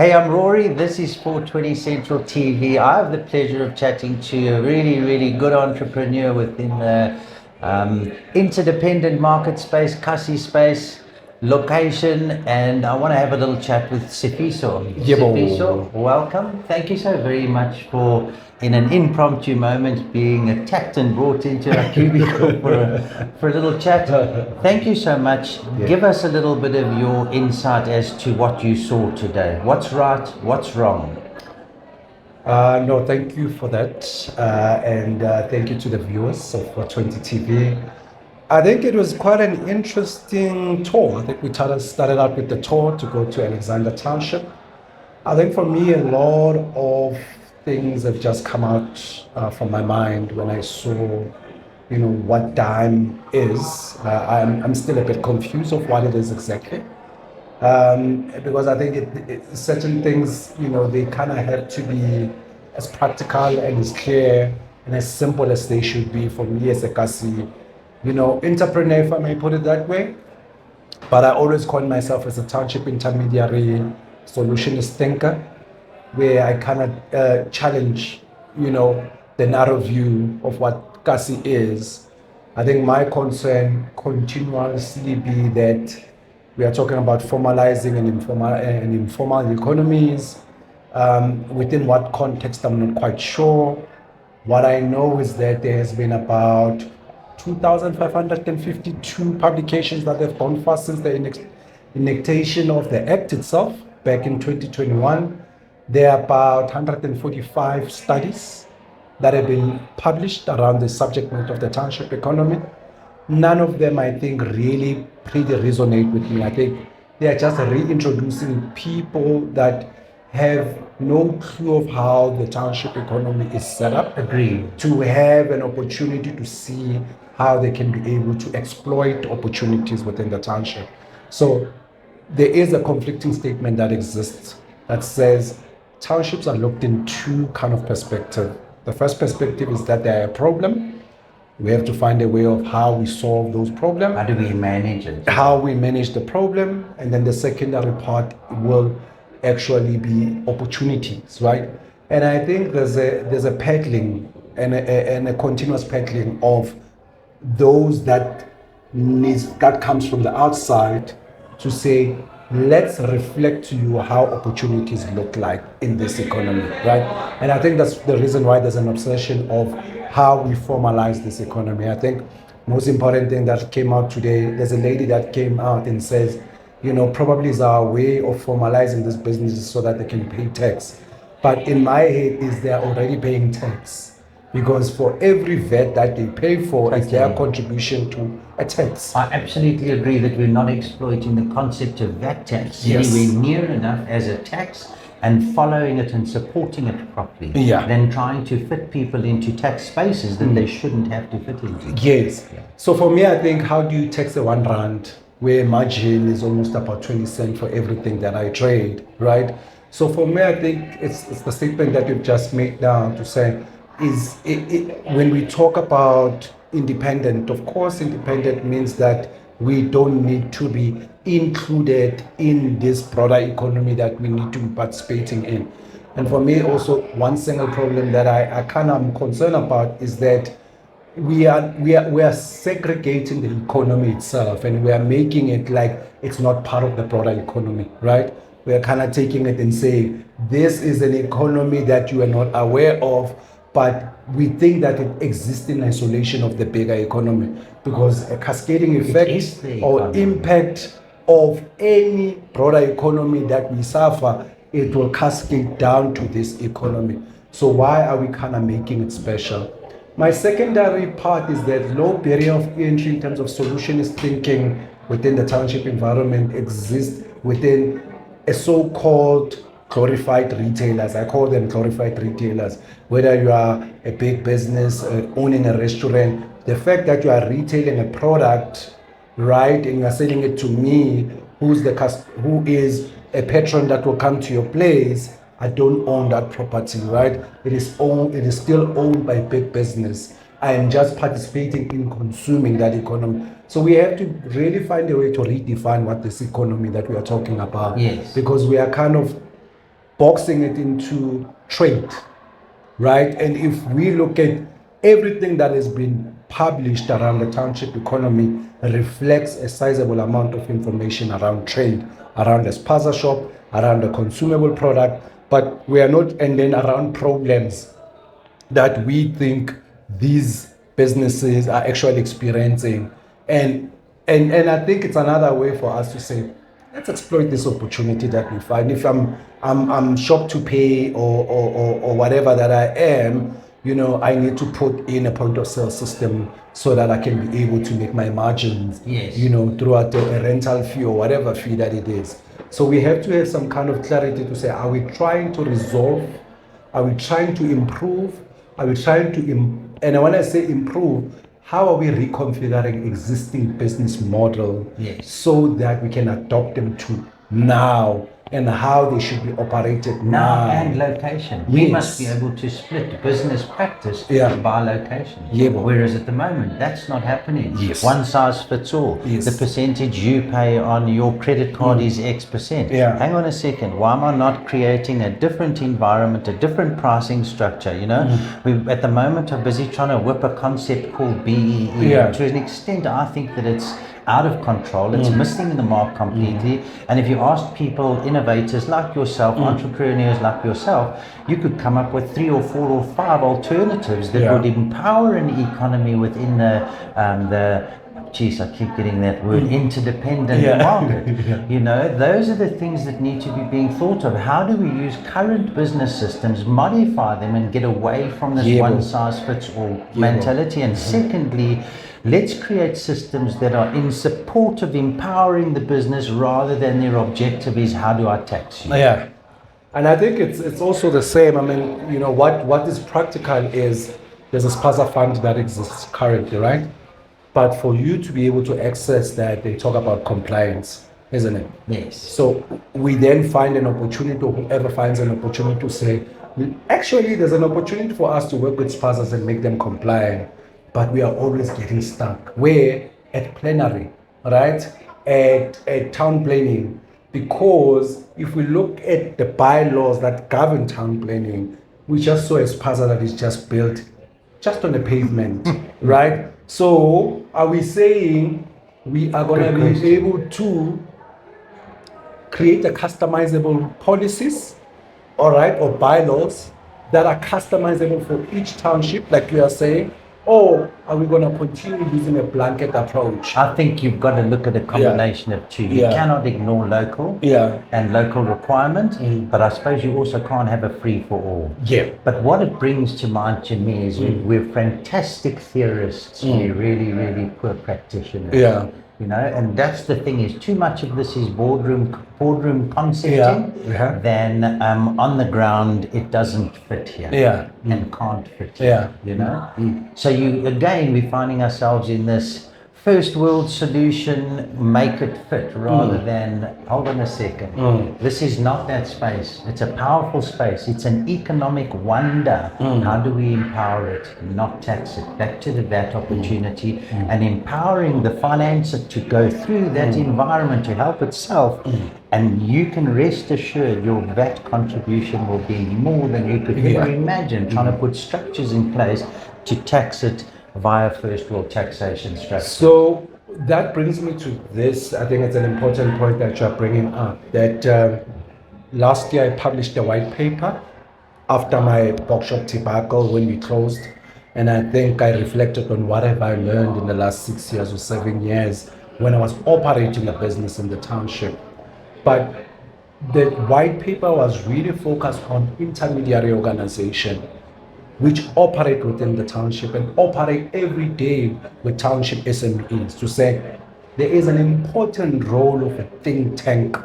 Hey, I'm Rory. This is 420 Central TV. I have the pleasure of chatting to a really, really good entrepreneur within the interdependent market space, Kasi space, location, and I want to have a little chat with Sifiso. Yebo. Sifiso, welcome. Thank you so very much for, in an impromptu moment, being attacked and brought into a cubicle for a little chat. Thank you so much. Yeah. Give us a little bit of your insight as to what you saw today. What's right? What's wrong? No, thank you for that. And thank you to the viewers of 420 TV. I think it was quite an interesting tour. I think we started out with the tour to go to Alexandra Township. I think for me, a lot of things have just come out from my mind when I saw, what dime is. I'm still a bit confused of what it is exactly. Because I think certain things, they kind of have to be as practical and as clear and as simple as they should be for me as a Kasi, entrepreneur, if I may put it that way. But I always call myself as a township intermediary solutionist thinker, where I kind of challenge, the narrow view of what Kasi is. I think my concern continuously be that we are talking about formalizing and informal economies. Within what context, I'm not quite sure. What I know is that there has been about 2,552 publications that have gone fast since the enactation of the Act itself back in 2021. There are about 145 studies that have been published around the subject matter of the township economy. None of them, I think, really pretty resonate with me. I think they are just reintroducing people that have no clue of how the township economy is set up. Agreed. To have an opportunity to see how they can be able to exploit opportunities within the township. So there is a conflicting statement that exists that says townships are looked in two kind of perspective. The first perspective is that they're a problem. We have to find a way of how we solve those problems. How do we manage it? How we manage the problem. And then the secondary part will actually be opportunities, right? And I think there's a peddling and a continuous peddling of those that comes from the outside to say, let's reflect to you how opportunities look like in this economy, right? And I think that's the reason why there's an obsession of how we formalize this economy. I think most important thing that came out today, there's a lady that came out and says, probably is our way of formalizing this business so that they can pay tax. But in my head is they're already paying tax. Because for every VAT that they pay for, is their contribution to a tax. I absolutely agree that we're not exploiting the concept of VAT tax anywhere near enough as a tax, and following it and supporting it properly, than trying to fit people into tax spaces that they shouldn't have to fit into. Yes. So for me, I think, how do you tax a 1 rand where margin is almost about 20 cents for everything that I trade, right? So for me, I think it's the statement that you've just made now to say, when we talk about independent, of course, independent means that we don't need to be included in this broader economy that we need to be participating in. And for me, also, one single problem that I kind of am concerned about is that we are segregating the economy itself, and we are making it like it's not part of the broader economy, right? We are kind of taking it and saying, this is an economy that you are not aware of, but we think that it exists in isolation of the bigger economy, because a cascading effect or impact of any broader economy that we suffer, it will cascade down to this economy. So why are we kind of making it special? My secondary part is that low barrier of entry in terms of solutionist thinking within the township environment exists within a so-called glorified retailers. I call them glorified retailers. Whether you are a big business, owning a restaurant, the fact that you are retailing a product, right, and you are selling it to me, who is a patron that will come to your place, I don't own that property, right? It is still owned by big business. I am just participating in consuming that economy. So we have to really find a way to redefine what this economy that we are talking about. Yes. Because we are kind of boxing it into trade, right? And if we look at everything that has been published around the township economy reflects a sizable amount of information around trade, around the spaza shop, around the consumable product, but we are not, and then around problems that we think these businesses are actually experiencing. And I think it's another way for us to say, let's exploit this opportunity that we find. If I'm shop to pay or whatever that I am, I need to put in a point of sale system so that I can be able to make my margins, Yes. throughout a rental fee or whatever fee that it is. So we have to have some kind of clarity to say, are we trying to resolve? Are we trying to improve? Are we trying to, and when I say improve, how are we reconfiguring existing business model Yes. so that we can adopt them to now and how they should be operated Now now? and location. We Yes. must be able to split business practice Yeah. by location. Yeah. Whereas at the moment, that's not happening. Yes. One size fits all. Yes. The percentage you pay on your credit card is X percent. Yeah. Hang on a second. Why am I not creating a different environment, a different pricing structure? We at the moment are busy trying to whip a concept called BEE. Yeah. To an extent, I think that it's out of control. It's missing the mark completely. And if you ask people, innovators like yourself, entrepreneurs like yourself, you could come up with 3 or 4 or 5 alternatives that Yeah. would empower an economy within the geez, I keep getting that word, interdependent Yeah. market. Those are the things that need to be being thought of. How do we use current business systems, modify them, and get away from this Yeah. one size fits all mentality? And secondly, let's create systems that are in support of empowering the business rather than their objective is how do I tax you? Yeah. And I think it's also the same. I mean, what is practical is there's a spaza fund that exists currently, right? But for you to be able to access that, they talk about compliance, isn't it? Yes. So we then find an opportunity, or whoever finds an opportunity to say, actually, there's an opportunity for us to work with spazas and make them compliant, but we are always getting stuck. Where? At plenary, right? At town planning. Because if we look at the bylaws that govern town planning, we just saw a spaza that is just built just on a pavement, right? So are we saying we are going to be able to create a customizable policies, all right, or bylaws that are customizable for each township, like you are saying, or are we going to continue using a blanket approach? I think you've got to look at a combination of two. You Yeah. cannot ignore local Yeah. and local requirement, but I suppose you also can't have a free for all. Yeah. But what it brings to mind to me is we're fantastic theorists. We're really, really poor practitioners. Yeah. And that's the thing is too much of this is boardroom concepting. Yeah. Then on the ground it doesn't fit here. Yeah. And can't fit here. So we're finding ourselves in this first world solution, make it fit, rather than, hold on a second, this is not that space. It's a powerful space. It's an economic wonder. How do we empower it, not tax it? Back to the VAT opportunity and empowering the financer to go through that environment to help itself. And you can rest assured your VAT contribution will be more than you could ever imagine, trying to put structures in place to tax it via first world taxation structure. So that brings me to this. I think it's an important point that you're bringing up, that last year I published a white paper after my bookshop debacle when we closed, and I think I reflected on what have I learned in the last 6 years or 7 years when I was operating a business in the township. But the white paper was really focused on intermediary organization which operate within the township and operate every day with township SMEs, to say there is an important role of a think tank,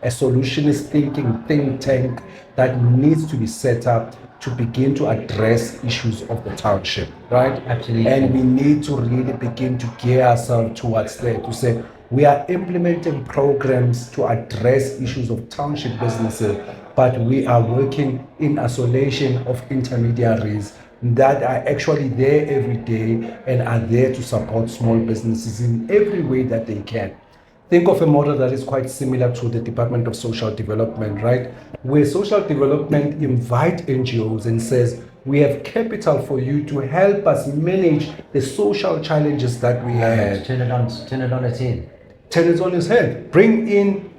a solutionist thinking think tank that needs to be set up to begin to address issues of the township, right? Absolutely. And we need to really begin to gear ourselves towards that, to say we are implementing programs to address issues of township businesses, but we are working in isolation of intermediaries that are actually there every day and are there to support small businesses in every way that they can. think of a model that is quite similar to the Department of Social Development, right? Where social development invite NGOs and says, we have capital for you to help us manage the social challenges that we have. Turn it on its head. Turn it on its head. Bring in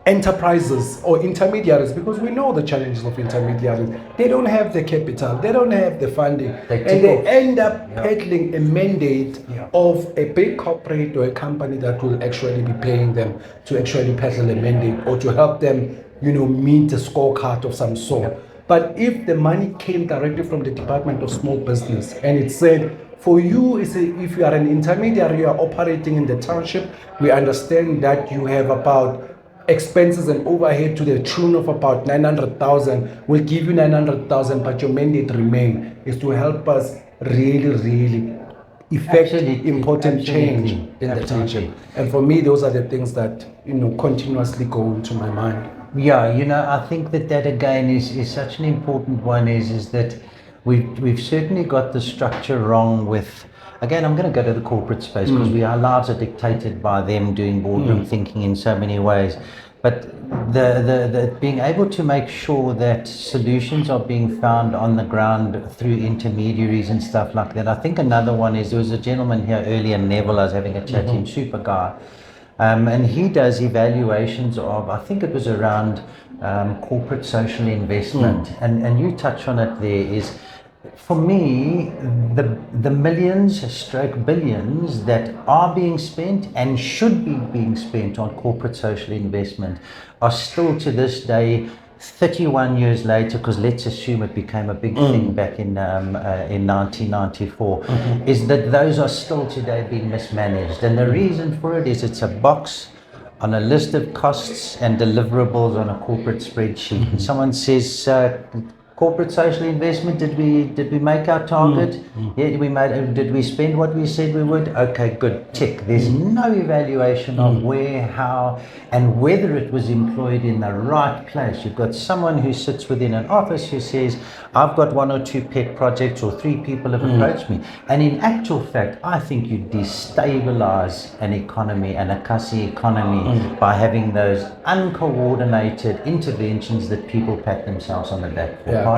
enterprises or intermediaries, because we know the challenges of intermediaries. They don't have the capital, they don't have the funding, they end up peddling a mandate of a big corporate or a company that will actually be paying them to actually peddle a mandate or to help them, meet a scorecard of some sort. But if the money came directly from the Department of Small Business and it said, for you, if you are an intermediary, you are operating in the township, we understand that you have about expenses and overhead to the tune of about 900,000. We'll give you 900,000, but your mandate remain is to help us really effect important change in the township. And for me, those are the things that continuously go into my mind. Yeah, I think that again is such an important one. Is that we've certainly got the structure wrong with. Again, I'm going to go to the corporate space because our lives are dictated by them doing boardroom thinking in so many ways. But the being able to make sure that solutions are being found on the ground through intermediaries and stuff like that. I think another one is, there was a gentleman here earlier, Neville, I was having a chat to him, super guy. And he does evaluations of, I think it was around corporate social investment. And you touch on it there is, for me, the millions stroke billions that are being spent and should be being spent on corporate social investment are still to this day, 31 years later, because let's assume it became a big thing back in 1994, is that those are still today being mismanaged. And the reason for it is it's a box on a list of costs and deliverables on a corporate spreadsheet. And someone says, corporate social investment, did we make our target? Yeah, did we spend what we said we would? Okay, good, tick. There's no evaluation of where, how, and whether it was employed in the right place. You've got someone who sits within an office who says, I've got 1 or 2 pet projects, or 3 people have approached me. And in actual fact, I think you destabilize an economy, an Akasi economy, by having those uncoordinated interventions that people pat themselves on the back for.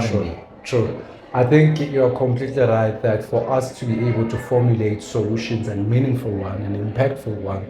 True. I think you're completely right that for us to be able to formulate solutions, and meaningful one and impactful one,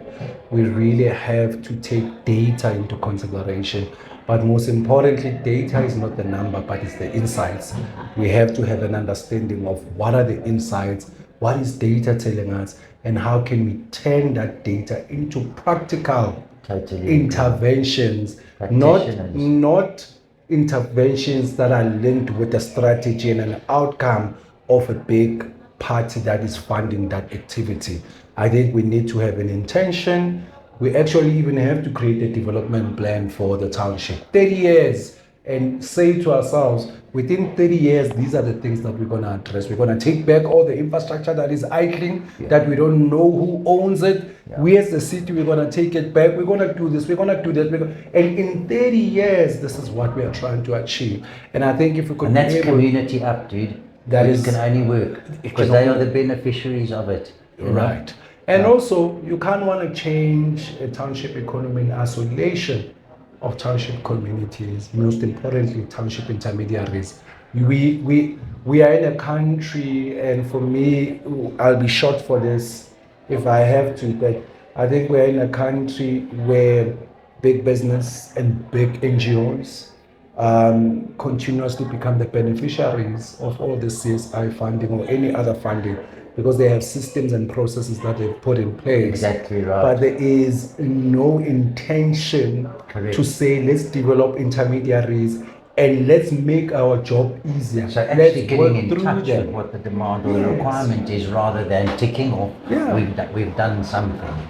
we really have to take data into consideration. But most importantly, data is not the number, but it's the insights. We have to have an understanding of what are the insights, what is data telling us, and how can we turn that data into practical interventions, not interventions that are linked with a strategy and an outcome of a big party that is funding that activity. I think we need to have an intention. We actually even have to create a development plan for the township. 30 years, and say to ourselves, within 30 years, these are the things that we're going to address. We're going to take back all the infrastructure that is idling, that we don't know who owns it. We as the city, we're going to take it back. We're going to do this, we're going to do that. And in 30 years, this is what we are trying to achieve. And I think if we could... And that's community up, dude. That can only work because they are the beneficiaries of it. Right. And also, you can't want to change a township economy in isolation of township communities, most importantly, township intermediaries. We are in a country, and for me, I'll be short for this if I have to, but I think we're in a country where big business and big NGOs continuously become the beneficiaries of all the CSI funding or any other funding, because they have systems and processes that they've put in place. Exactly right. But there is no intention to say, let's develop intermediaries and let's make our job easier. So actually getting in touch with what the demand or the requirement is, rather than ticking off, we've done something.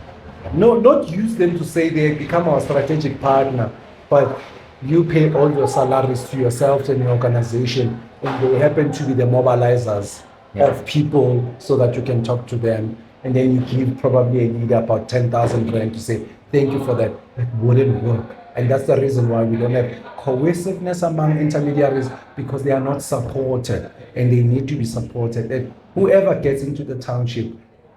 No, not use them to say they become our strategic partner, but you pay all your salaries to yourself and your organization, and they happen to be the mobilizers of people so that you can talk to them, and then you give probably a leader about 10,000 rand to say thank you for that. It wouldn't work, and that's the reason why we don't have cohesiveness among intermediaries, because they are not supported, and they need to be supported. And whoever gets into the township,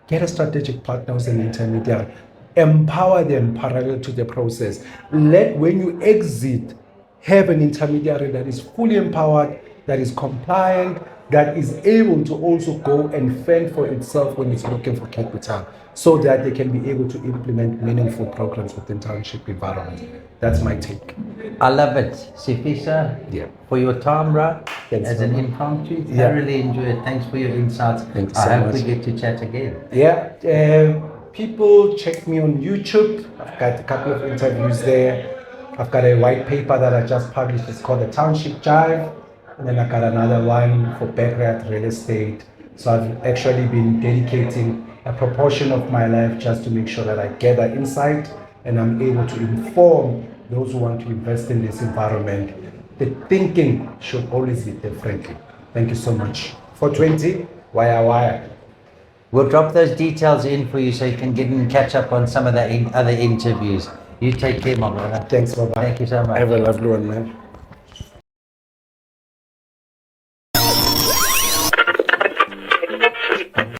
get a strategic partner who's an intermediary. empower them parallel to the process. Let, when you exit, have an intermediary that is fully empowered, that is compliant, that is able to also go and fend for itself when it's looking for capital, so that they can be able to implement meaningful programs within township environment. That's my take. I love it. Sifiso, Yeah. for your time, bro, Thanks as so an much. impromptu. Yeah. Thoroughly enjoy it. Thanks for your insights. Thank you so I hope much. we get to chat again. Yeah, people check me on YouTube. I've got a couple of interviews there. I've got a white paper that I just published. It's called the Township Jive. And then I got another one for backyard real estate. So I've actually been dedicating a proportion of my life just to make sure that I gather insight and I'm able to inform those who want to invest in this environment. The thinking should always be different. Thank you so much. 420, wire. We'll drop those details in for you so you can get and catch up on some of the other interviews. You take care, my brother. Thanks, bye-bye. Thank you so much. Have a lovely one, man.